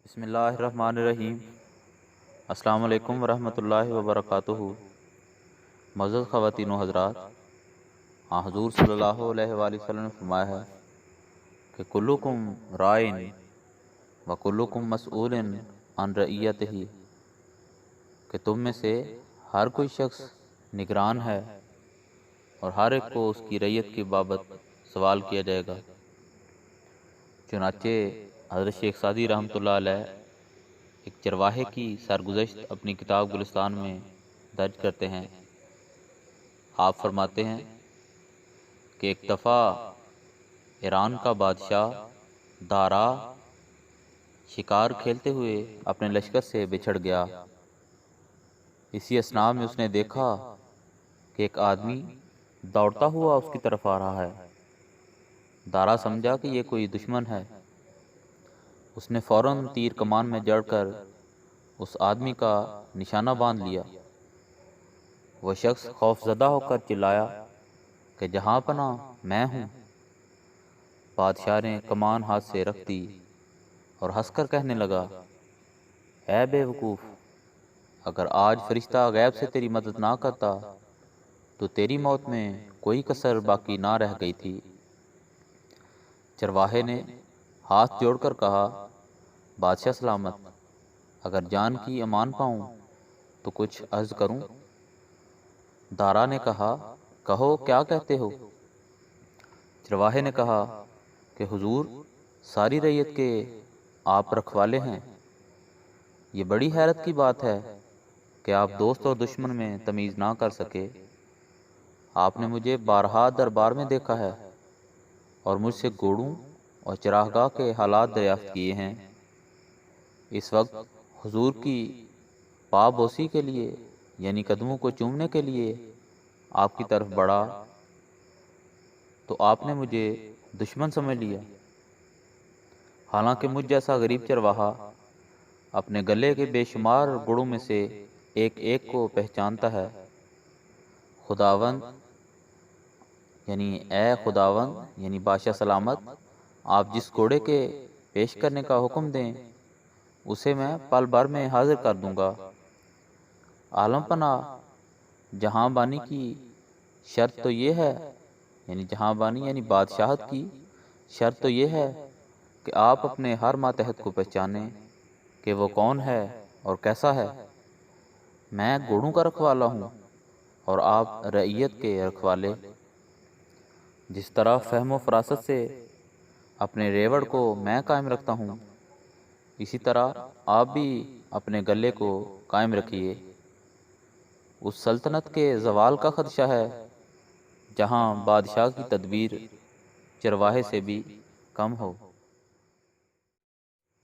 بسم اللہ الرحمن الرحیم۔ السلام علیکم ورحمۃ اللہ وبرکاتہ۔ معزز خواتین و حضرات، حضور صلی اللہ علیہ وآلہ وسلم نے فرمایا ہے کہ کلکم رائن و کلکم مسئول عن رعیتہ، کہ تم میں سے ہر کوئی شخص نگران ہے اور ہر ایک کو اس کی رعیت کی بابت سوال کیا جائے گا۔ چنانچہ حضرت شیخ سعدی رحمۃ اللہ علیہ ایک چرواہے کی سرگزشت اپنی کتاب گلستان میں درج کرتے ہیں۔ آپ فرماتے ہیں کہ ایک دفعہ ایران کا بادشاہ دارا شکار کھیلتے ہوئے اپنے لشکر سے بچھڑ گیا۔ اسی اثناء میں اس نے دیکھا کہ ایک آدمی دوڑتا ہوا اس کی طرف آ رہا ہے۔ دارا سمجھا کہ یہ کوئی دشمن ہے۔ اس نے فوراً تیر کمان میں جڑ کر اس آدمی کا نشانہ باندھ لیا۔ وہ شخص خوف زدہ ہو کر چلایا کہ جہاں پناہ میں ہوں۔ بادشاہ نے کمان ہاتھ سے رکھ دی اور ہنس کر کہنے لگا، اے بے وقوف، اگر آج فرشتہ غیب سے تیری مدد نہ کرتا تو تیری موت میں کوئی کسر باقی نہ رہ گئی تھی۔ چرواہے نے ہاتھ جوڑ کر کہا، بادشاہ سلامت، اگر جان کی امان پاؤں تو کچھ عرض کروں؟ دارا نے کہا، کہو کیا کہتے ہو؟ چرواہے نے کہا کہ حضور، ساری رعیت کے آپ رکھوالے ہیں۔ یہ بڑی حیرت کی بات ہے کہ آپ دوست اور دشمن میں تمیز نہ کر سکے۔ آپ نے مجھے بارہا دربار میں دیکھا ہے اور مجھ سے گھوڑوں اور چراگاہ کے حالات دریافت کیے ہیں۔ اس وقت حضور کی پا بوسی کے لیے، یعنی قدموں کو چومنے کے لیے آپ کی طرف بڑھا تو آپ نے مجھے دشمن سمجھ لیا، حالانکہ مجھ جیسا غریب چرواہا اپنے گلے کے بے شمار گڑوں میں سے ایک ایک کو پہچانتا ہے۔ خداوند اے خداوند یعنی بادشاہ سلامت، آپ جس گھوڑے کے پیش کرنے کا حکم دیں اسے میں پل بھر میں حاضر کر دوں گا۔ عالم پناہ، جہاں بانی کی شرط تو یہ ہے، جہاں بانی یعنی بادشاہت کی شرط تو یہ ہے کہ آپ اپنے ہر ماتحت کو پہچانیں کہ وہ کون ہے اور کیسا ہے۔ میں گھوڑوں کا رکھوالا ہوں اور آپ رعیت کے رکھوالے۔ جس طرح فہم و فراست سے اپنے ریوڑ کو میں قائم رکھتا ہوں، اسی طرح آپ بھی اپنے گلے کو قائم رکھیے۔ اس سلطنت کے زوال کا خدشہ ہے جہاں بادشاہ کی تدبیر چرواہے سے بھی کم ہو۔